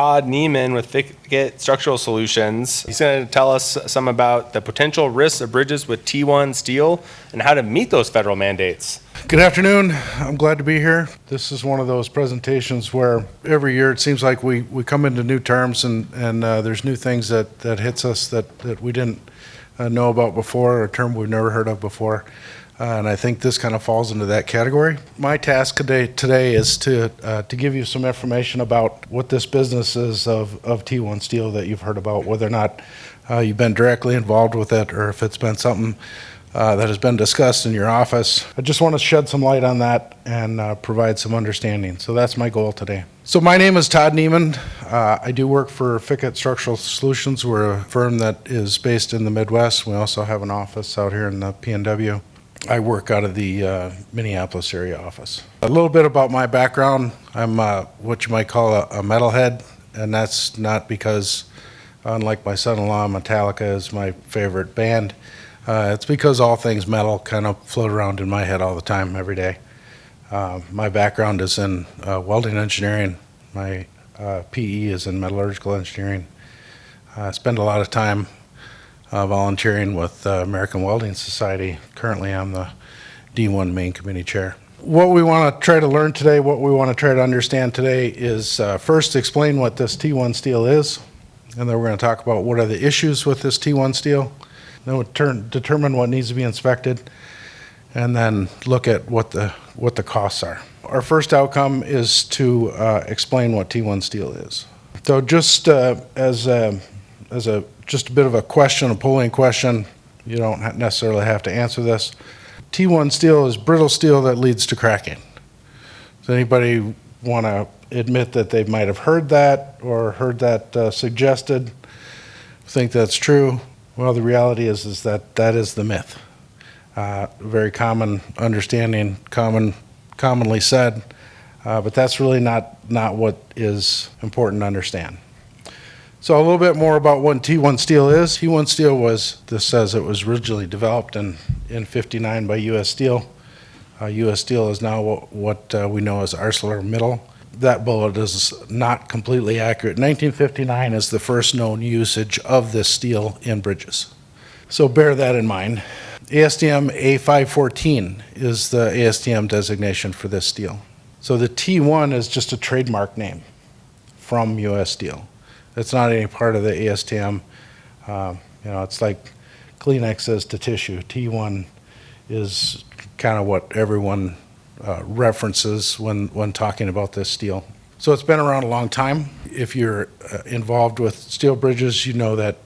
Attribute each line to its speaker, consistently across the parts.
Speaker 1: Todd Niemann with Fickett Structural Solutions. He's going to tell us some about the potential risks of bridges with T-1 steel and how to meet those federal mandates.
Speaker 2: Good afternoon. I'm glad to be here. This is one of those presentations where every year it seems like we come into new terms and there's new things that hits us that we didn't know about before, or a term we've never heard of before. And I think this kind of falls into that category. My task today is to give you some information about what this business is of T1 steel that you've heard about, whether or not you've been directly involved with it or if it's been something that has been discussed in your office. I just want to shed some light on that and provide some understanding. So that's my goal today. So my name is Todd Niemann. I do work for Fickett Structural Solutions. We're a firm that is based in the Midwest. We also have an office out here in the PNW. I work out of the Minneapolis area office. A little bit about my background. I'm what you might call a metalhead, and that's not because, unlike my son-in-law, Metallica is my favorite band. It's because all things metal kind of float around in my head all the time, every day. My background is in welding engineering. My PE is in metallurgical engineering. I spend a lot of time volunteering with the American Welding Society. Currently, I'm the D1 main committee chair. What we want to try to learn today, what we want to try to understand today is first explain what this T1 steel is, and then we're going to talk about what are the issues with this T1 steel, then we'll determine what needs to be inspected, and then look at what the costs are. Our first outcome is to explain what T1 steel is. So just as a bit of a question, a polling question, you don't necessarily have to answer this. T1 steel is brittle steel that leads to cracking. Does anybody want to admit that they might have heard that or heard that suggested? Think that's true? Well, the reality is that that is the myth. Very common understanding, commonly said, but that's really not what is important to understand. So a little bit more about what T1 steel is. T1 steel this says it was originally developed in 59 by U.S. Steel. U.S. Steel is now what we know as ArcelorMittal. That bullet is not completely accurate. 1959 is the first known usage of this steel in bridges. So bear that in mind. ASTM A514 is the ASTM designation for this steel. So the T1 is just a trademark name from U.S. Steel. It's not any part of the ASTM. It's like Kleenex says to tissue. T1 is kind of what everyone references when talking about this steel. So it's been around a long time. If you're involved with steel bridges, you know that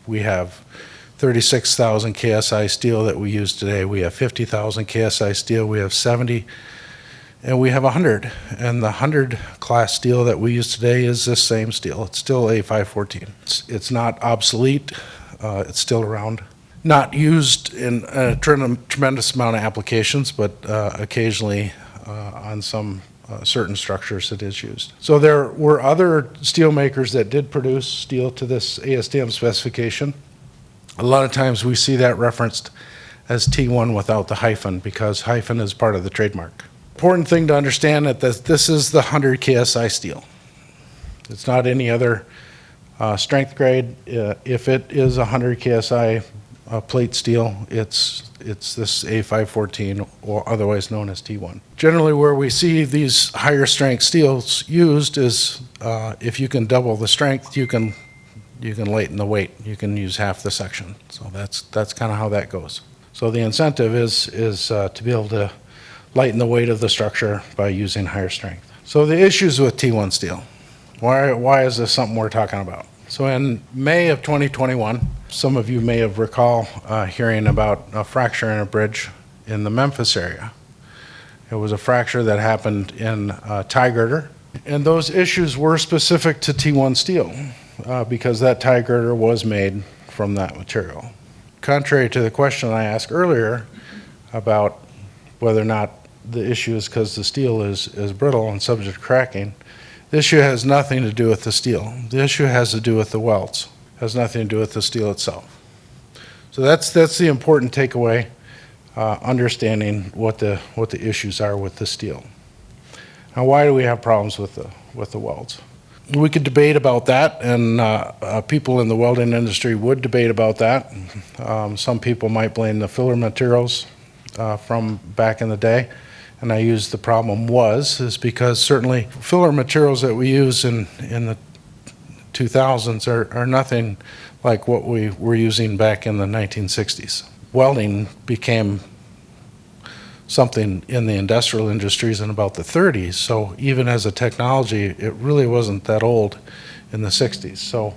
Speaker 2: we have 36,000 KSI steel that we use today. We have 50,000 KSI steel. We have 70. And we have 100, and the 100 class steel that we use today is this same steel. It's still A514. It's not obsolete. It's still around. Not used in a tremendous amount of applications, but occasionally on some certain structures it is used. So there were other steel makers that did produce steel to this ASTM specification. A lot of times we see that referenced as T1 without the hyphen, because hyphen is part of the trademark. Important thing to understand that this is the 100 KSI steel. It's not any other strength grade. If it is 100 KSI plate steel, it's this A514, or otherwise known as T1. Generally, where we see these higher strength steels used is if you can double the strength, you can lighten the weight. You can use half the section. So that's kind of how that goes. So the incentive is to be able to lighten the weight of the structure by using higher strength. So the issues with T1 steel. Why is this something we're talking about? So in May of 2021, some of you may have recall hearing about a fracture in a bridge in the Memphis area. It was a fracture that happened in a tie girder, and those issues were specific to T1 steel because that tie girder was made from that material. Contrary to the question I asked earlier about whether or not the issue is because the steel is brittle and subject to cracking, the issue has nothing to do with the steel. The issue has to do with the welds. It has nothing to do with the steel itself. So that's the important takeaway, understanding what the issues are with the steel. Now, why do we have problems with the welds? We could debate about that, and people in the welding industry would debate about that. Some people might blame the filler materials from back in the day, and I use the problem is because certainly filler materials that we use in the 2000s are nothing like what we were using back in the 1960s. Welding became something in the industrial industries in about the 30s, so even as a technology, it really wasn't that old in the 60s. So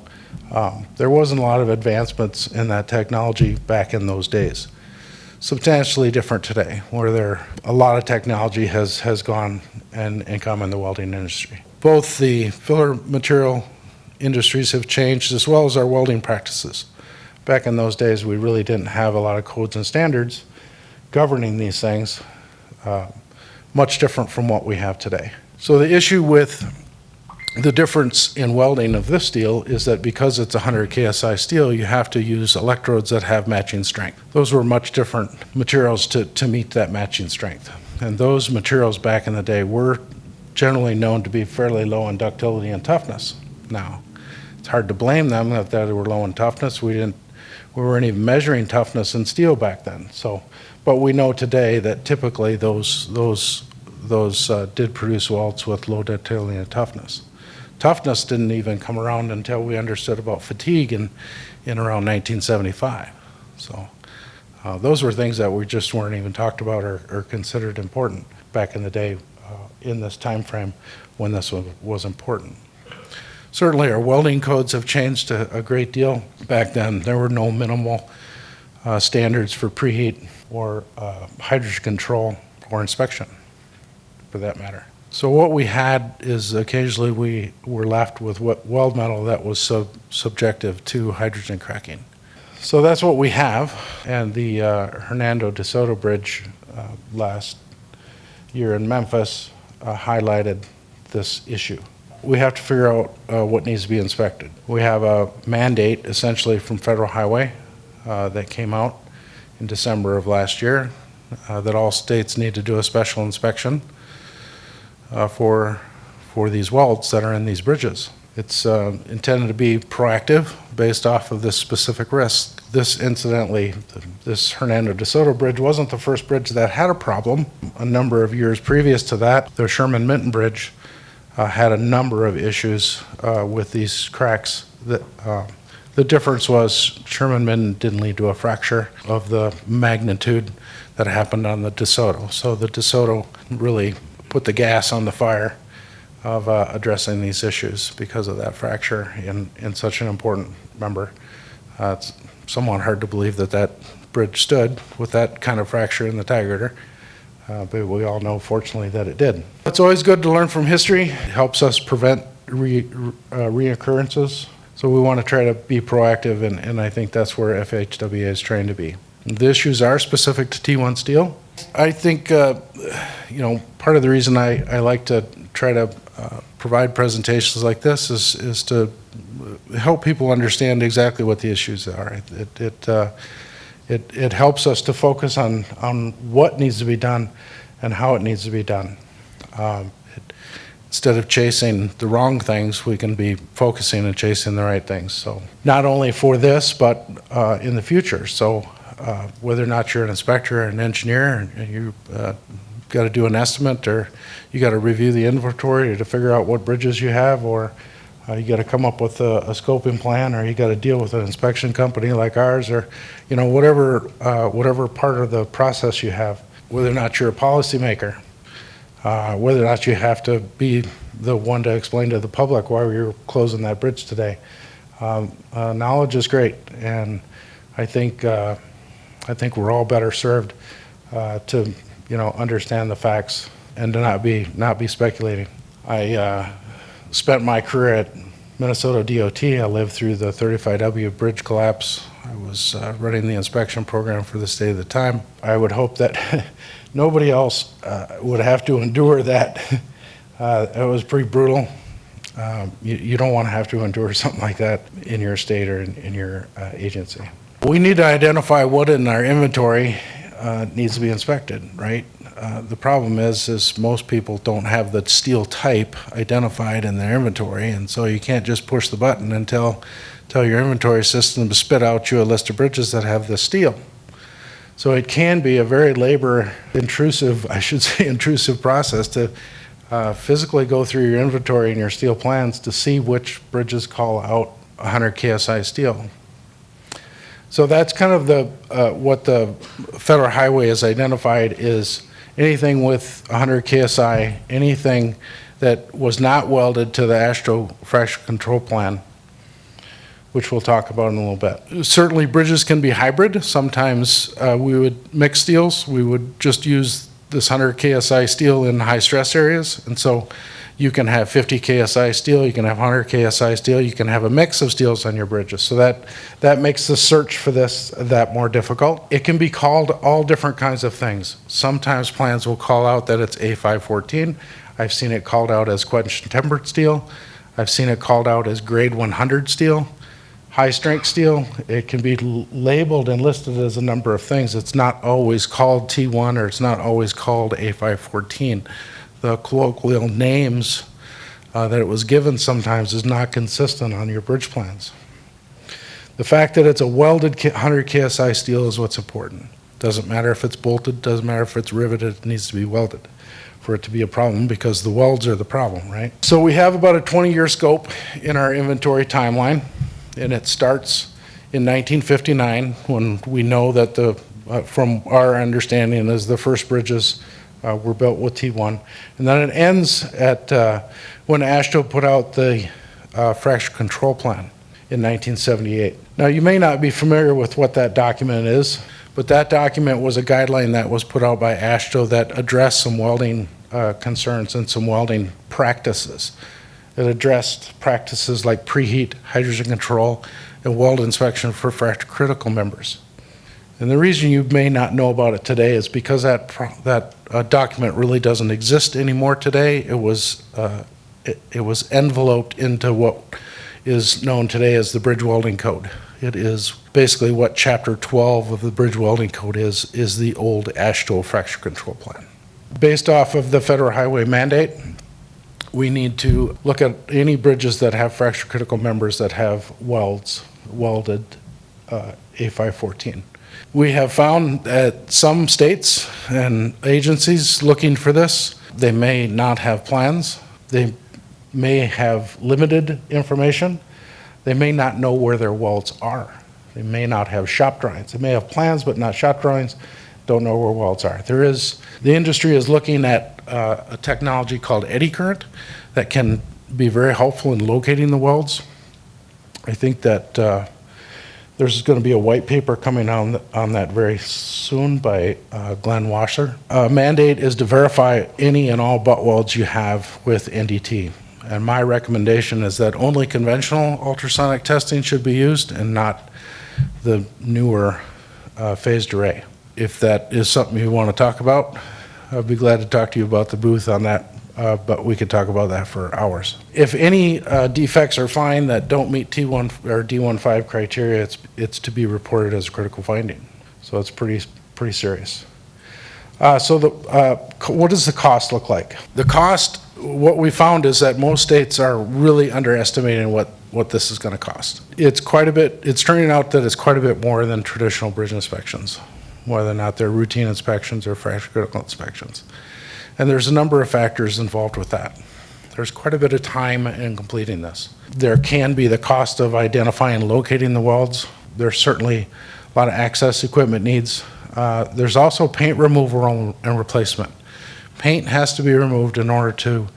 Speaker 2: there wasn't a lot of advancements in that technology back in those days. Substantially different today, where a lot of technology has gone and come in the welding industry. Both the filler material industries have changed, as well as our welding practices. Back in those days, we really didn't have a lot of codes and standards governing these things, much different from what we have today. So the issue with the difference in welding of this steel is that because it's 100 KSI steel, you have to use electrodes that have matching strength. Those were much different materials to meet that matching strength. And those materials back in the day were generally known to be fairly low in ductility and toughness. Now, it's hard to blame them that they were low in toughness. We weren't even measuring toughness in steel back then. So, but we know today that typically those did produce welds with low ductility and toughness. Toughness didn't even come around until we understood about fatigue in around 1975. So those were things that we just weren't even talked about or considered important back in the day in this time frame when this was important. Certainly our welding codes have changed a great deal. Back then there were no minimal standards for preheat or hydrogen control or inspection for that matter. So what we had is occasionally we were left with weld metal that was subjective to hydrogen cracking. So that's what we have, and the Hernando de Soto Bridge last year in Memphis highlighted this issue. We have to figure out what needs to be inspected. We have a mandate essentially from Federal Highway that came out in December of last year that all states need to do a special inspection for these welds that are in these bridges. It's intended to be proactive based off of this specific risk. This, incidentally, this Hernando de Soto Bridge wasn't the first bridge that had a problem. A number of years previous to that, the Sherman-Minton Bridge had a number of issues with these cracks. The difference was Sherman-Minton didn't lead to a fracture of the magnitude that happened on the De Soto. So the De Soto really put the gas on the fire of addressing these issues because of that fracture in such an important member. It's somewhat hard to believe that bridge stood with that kind of fracture in the tie girder. But we all know, fortunately, that it did. It's always good to learn from history. It helps us prevent reoccurrences. So we want to try to be proactive, and I think that's where FHWA is trying to be. The issues are specific to T-1 steel. I think, part of the reason I like to try to provide presentations like this is to help people understand exactly what the issues are. It helps us to focus on what needs to be done and how it needs to be done. Instead of chasing the wrong things, we can be focusing and chasing the right things. So not only for this, but in the future. So whether or not you're an inspector or an engineer, and you got to do an estimate, or you got to review the inventory to figure out what bridges you have, or you got to come up with a scoping plan, or you got to deal with an inspection company like ours, or whatever part of the process you have. Whether or not you're a policymaker, whether or not you have to be the one to explain to the public why we're closing that bridge today. Knowledge is great, and I think we're all better served to understand the facts and to not be speculating. I spent my career at Minnesota DOT. I lived through the 35W bridge collapse. I was running the inspection program for the state at the time. I would hope that nobody else would have to endure that. It was pretty brutal. You don't want to have to endure something like that in your state or in your agency. We need to identify what in our inventory needs to be inspected, right? The problem is most people don't have the steel type identified in their inventory, and so you can't just push the button and tell your inventory system to spit out you a list of bridges that have this steel. So it can be a very labor intrusive, I should say intrusive process to physically go through your inventory and your steel plans to see which bridges call out 100 KSI steel. So that's kind of what the Federal Highway has identified is anything with 100 KSI, anything that was not welded to the AASHTO fracture control plan, which we'll talk about in a little bit. Certainly bridges can be hybrid. Sometimes we would mix steels. We would just use this 100 KSI steel in high stress areas. And so you can have 50 KSI steel, you can have 100 KSI steel, you can have a mix of steels on your bridges. So that makes the search for this that more difficult. It can be called all different kinds of things. Sometimes plans will call out that it's A514. I've seen it called out as quench tempered steel. I've seen it called out as grade 100 steel. High strength steel, it can be labeled and listed as a number of things. It's not always called T1 or it's not always called A514. The colloquial names that it was given sometimes is not consistent on your bridge plans. The fact that it's a welded 100 KSI steel is what's important. Doesn't matter if it's bolted, doesn't matter if it's riveted, it needs to be welded for it to be a problem because the welds are the problem, right? So we have about a 20-year scope in our inventory timeline, and it starts in 1959 when we know that from our understanding is the first bridges were built with T1. And then it ends at when AASHTO put out the fracture control plan in 1978. Now you may not be familiar with what that document is, but that document was a guideline that was put out by AASHTO that addressed some welding concerns and some welding practices. It addressed practices like preheat, hydrogen control, and weld inspection for fracture critical members. And the reason you may not know about it today is because that document really doesn't exist anymore today. It was enveloped into what is known today as the Bridge Welding Code. It is basically what Chapter 12 of the Bridge Welding Code is the old AASHTO fracture control plan. Based off of the Federal Highway mandate, we need to look at any bridges that have fracture critical members that have welded A514. We have found that some states and agencies looking for this, they may not have plans, they may have limited information, they may not know where their welds are, they may not have shop drawings, they may have plans but not shop drawings, don't know where welds are. The industry is looking at a technology called eddy current that can be very helpful in locating the welds. I think that there's going to be a white paper coming on that very soon by Glenn Washer. Mandate is to verify any and all butt welds you have with NDT. And my recommendation is that only conventional ultrasonic testing should be used and not the newer phased array. If that is something you want to talk about, I'd be glad to talk to you about the booth on that, but we could talk about that for hours. If any defects are found that don't meet T1 or D15 criteria, it's to be reported as a critical finding. So it's pretty serious. What does the cost look like? The cost, what we found is that most states are really underestimating what this is going to cost. It's turning out that it's quite a bit more than traditional bridge inspections, whether or not they're routine inspections or fracture critical inspections. And there's a number of factors involved with that. There's quite a bit of time in completing this. There can be the cost of identifying and locating the welds. There's certainly a lot of access equipment needs. There's also paint removal and replacement. Paint has to be removed in order to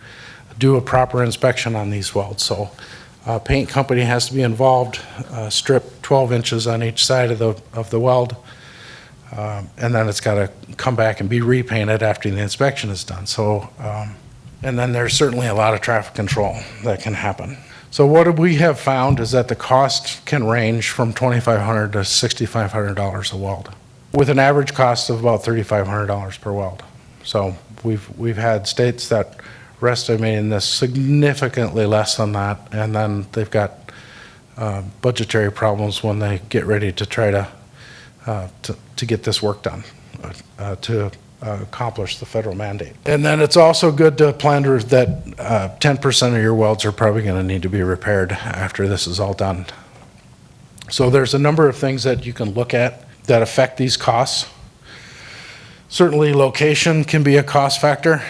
Speaker 2: do a proper inspection on these welds. So paint company has to be involved, strip 12 inches on each side of the weld, and then it's got to come back and be repainted after the inspection is done. So, and then there's certainly a lot of traffic control that can happen. So what we have found is that the cost can range from $2,500 to $6,500 a weld, with an average cost of about $3,500 per weld. So we've had states that are estimating this significantly less than that, and then they've got budgetary problems when they get ready to try to get this work done, to accomplish the federal mandate. And then it's also good to plan that 10% of your welds are probably going to need to be repaired after this is all done. So there's a number of things that you can look at that affect these costs. Certainly location can be a cost factor.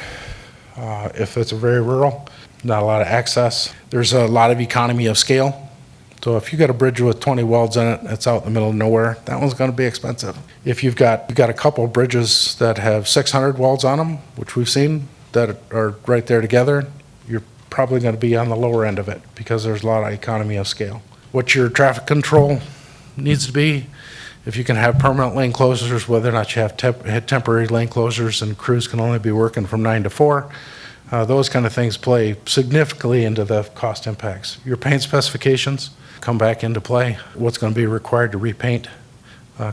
Speaker 2: If it's a very rural, not a lot of access. There's a lot of economy of scale. So if you got a bridge with 20 welds in it, that's out in the middle of nowhere, that one's going to be expensive. If you've got a couple of bridges that have 600 welds on them, which we've seen that are right there together, you're probably going to be on the lower end of it because there's a lot of economy of scale. What your traffic control needs to be, if you can have permanent lane closures, whether or not you have temporary lane closures and crews can only be working from 9 to 4, those kind of things play significantly into the cost impacts. Your paint specifications come back into play. What's going to be required to repaint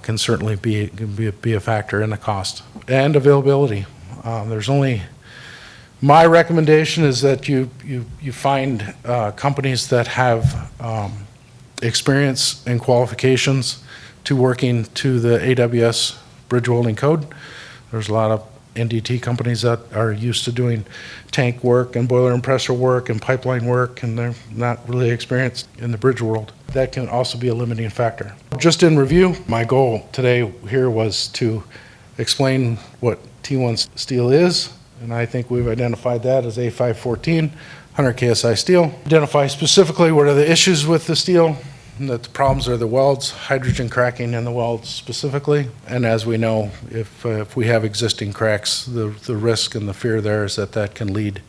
Speaker 2: can certainly be a factor in the cost. And availability. My recommendation is that you find companies that have experience and qualifications to working to the AWS bridge welding code. There's a lot of NDT companies that are used to doing tank work and boiler and pressure work and pipeline work, and they're not really experienced in the bridge world. That can also be a limiting factor. Just in review, my goal today here was to explain what T1 steel is, and I think we've identified that as A514, 100 KSI steel. Identify specifically what are the issues with the steel, and that the problems are the welds, hydrogen cracking in the welds specifically. And as we know, if we have existing cracks, the risk and the fear there is that can lead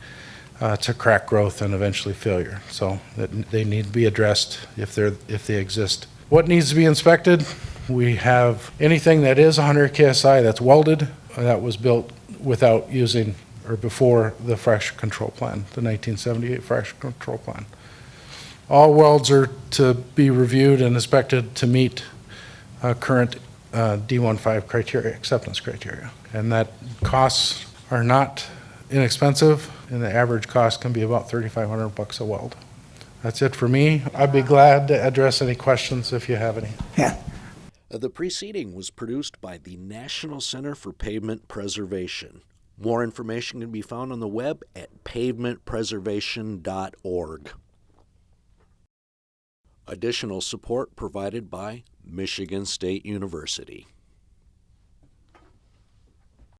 Speaker 2: to crack growth and eventually failure. So that they need to be addressed if they exist. What needs to be inspected? We have anything that is 100 KSI that's welded, that was built without using or before the fracture control plan, the 1978 fracture control plan. All welds are to be reviewed and inspected to meet current D15 criteria, acceptance criteria. And that costs are not inexpensive, and the average cost can be about $3,500 a weld. That's it for me. I'd be glad to address any questions if you have any.
Speaker 3: Yeah.
Speaker 4: The preceding was produced by the National Center for Pavement Preservation. More information can be found on the web at pavementpreservation.org. Additional support provided by Michigan State University.